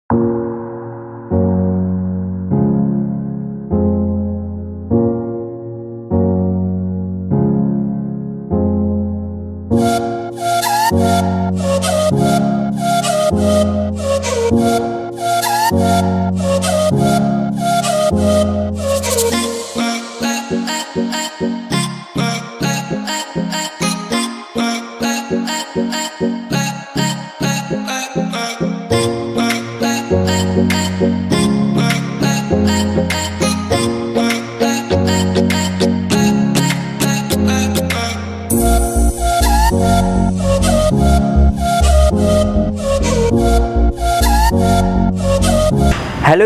Hello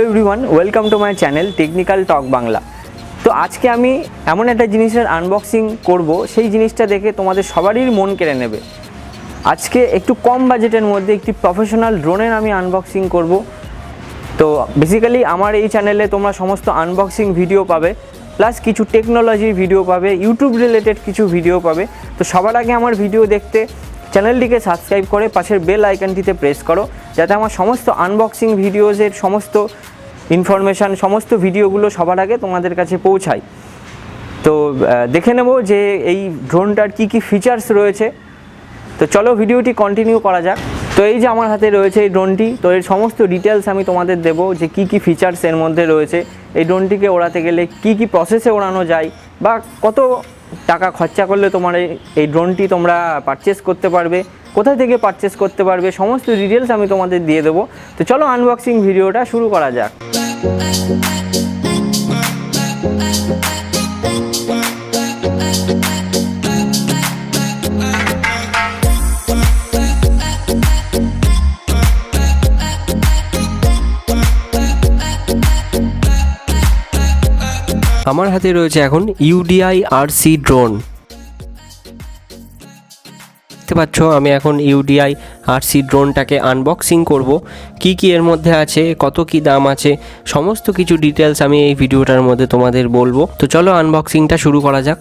everyone, welcome to my channel technical talk Bangla. তো আজকে আমি এমন একটা জিনিসের আনবক্সিং করব, সেই জিনিসটা দেখে তোমাদের সবারই মন কেড়ে নেবে। আজকে একটু কম বাজেটের মধ্যে একটি প্রফেশনাল ড্রোনের আমি আনবক্সিং করব। তো বেসিক্যালি আমার এই চ্যানেলে তোমরা সমস্ত আনবক্সিং ভিডিও পাবে, প্লাস কিছু টেকনোলজির ভিডিও পাবে, ইউটিউব রিলেটেড কিছু ভিডিও পাবে। তো সবার আগে আমার ভিডিও দেখতে চ্যানেলটিকে সাবস্ক্রাইব করে পাশের বেল আইকনটিতে প্রেস করো, যাতে আমার সমস্ত আনবক্সিং ভিডিওসের সমস্ত ইনফরমেশান, সমস্ত ভিডিওগুলো সবার আগে তোমাদের কাছে পৌঁছায়। তো দেখে নেব যে এই ড্রোনটার কী কী ফিচার্স রয়েছে। তো চলো ভিডিওটি কন্টিনিউ করা যাক। তো এই যে আমার হাতে রয়েছে এই ড্রোনটি, তো এর সমস্ত ডিটেলস আমি তোমাদের দেবো যে কী কী ফিচার্স এর মধ্যে রয়েছে, এই ড্রোনটিকে ওড়াতে গেলে কী কী প্রসেসে ওড়ানো যায়, বা কত টাকা খরচা করলে তোমার এই ড্রোনটি তোমরা পারচেস করতে পারবে, কোথা থেকে পারচেস করতে পারবে, সমস্ত ডিটেলস আমি তোমাদের দিয়ে দেবো। তো চলো আনবক্সিং ভিডিওটা শুরু করা যাক। আমার হাতে রয়েছে এখন UDI RC ড্রোন। দেখতে পাচ্ছ আমি এখন UDI RC ড্রোনটাকে আনবক্সিং করব। কি কি এর মধ্যে আছে, কত কি দাম আছে, সমস্ত কিছু ডিটেলস আমি এই ভিডিওটার মধ্যে তোমাদের বলবো। তো চলো আনবক্সিংটা শুরু করা যাক।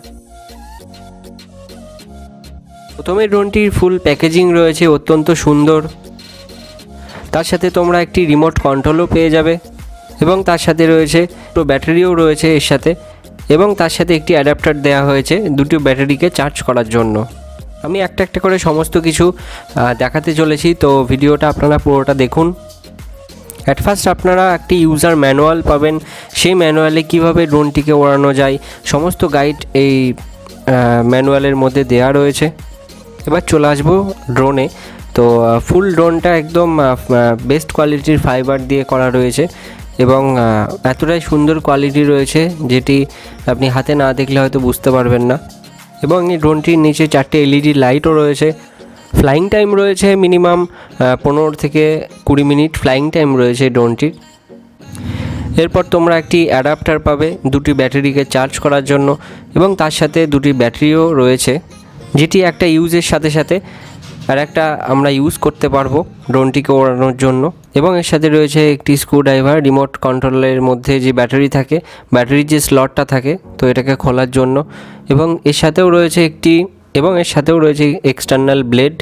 প্রথমে ড্রোনটির ফুল প্যাকেজিং রয়েছে, অত্যন্ত সুন্দর। তার সাথে তোমরা একটি রিমোট কন্ট্রোলও পেয়ে যাবে, এবং তার সাথে রয়েছে ব্যাটারিও রয়েছে এর সাথে, এবং তার সাথে একটি অ্যাডাপ্টার দেওয়া হয়েছে দুটো ব্যাটারিকে চার্জ করার জন্য। আমি একটা একটা করে সমস্ত কিছু দেখাতে চলেছি, তো ভিডিওটা আপনারা পুরোটা দেখুন। অ্যাট ফার্স্ট আপনারা একটি ইউজার ম্যানুয়াল পাবেন, সেই ম্যানুয়ালে কিভাবে ড্রোনটিকে ওড়ানো যায় সমস্ত গাইড এই ম্যানুয়ালের মধ্যে দেওয়া রয়েছে। এবার চলে আসবো ড্রোনে। তো ফুল ড্রোনটা একদম বেস্ট কোয়ালিটির ফাইবার দিয়ে করা রয়েছে, এবং এতটাই সুন্দর কোয়ালিটি রয়েছে যেটি আপনি হাতে না দেখলে হয়তো বুঝতে পারবেন না। এবং এই ড্রোনটির নিচে 4টে LED লাইটও রয়েছে। ফ্লাইং টাইম রয়েছে মিনিমাম 15 থেকে 20 মিনিট ফ্লাইং টাইম রয়েছে ড্রোনটির। এরপর তোমরা একটি অ্যাডাপ্টার পাবে দুটি ব্যাটারিকে চার্জ করার জন্য, এবং তার সাথে দুটি ব্যাটারিও রয়েছে, যেটি একটা ইউজের সাথে সাথে আর একটা আমরা ইউজ করতে পারবো ড্রোনটিকে ওড়ানোর জন্য। এবং এর সাথে রয়েছে একটি স্ক্রুড্রাইভার, রিমোট কন্ট্রোলের মধ্যে যে ব্যাটারি থাকে, ব্যাটারির যে স্লটটা থাকে, তো এটাকে খোলার জন্য। এবং এর সাথেও রয়েছে এক্সটার্নাল ব্লেড,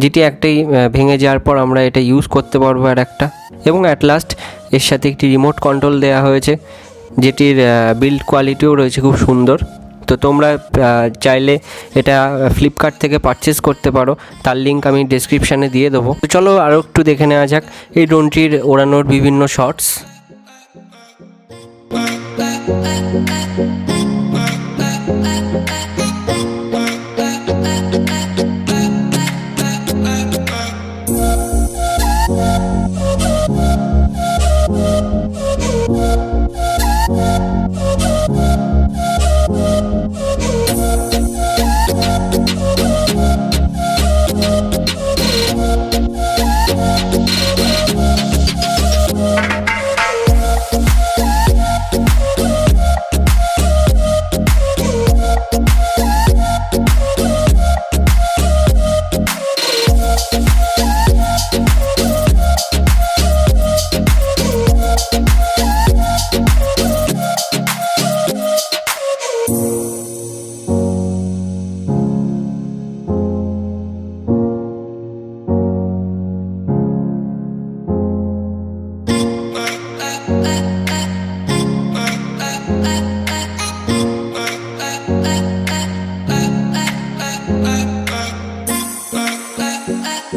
যেটি একটাই ভেঙে যাওয়ার পর আমরা এটা ইউজ করতে পারবো আর একটা। এবং অ্যাট লাস্ট এর সাথে একটি রিমোট কন্ট্রোল দেওয়া হয়েছে, যেটির বিল্ড কোয়ালিটিও রয়েছে খুব সুন্দর। তো তোমরা চাইলে এটা ফ্লিপকার্ট থেকে পারচেস করতে পারো, তার লিঙ্ক আমি ডেসক্রিপশানে দিয়ে দেবো। তো চলো আরও একটু দেখে নেওয়া যাক এই ড্রোনটির ওড়ানোর বিভিন্ন শটস।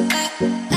I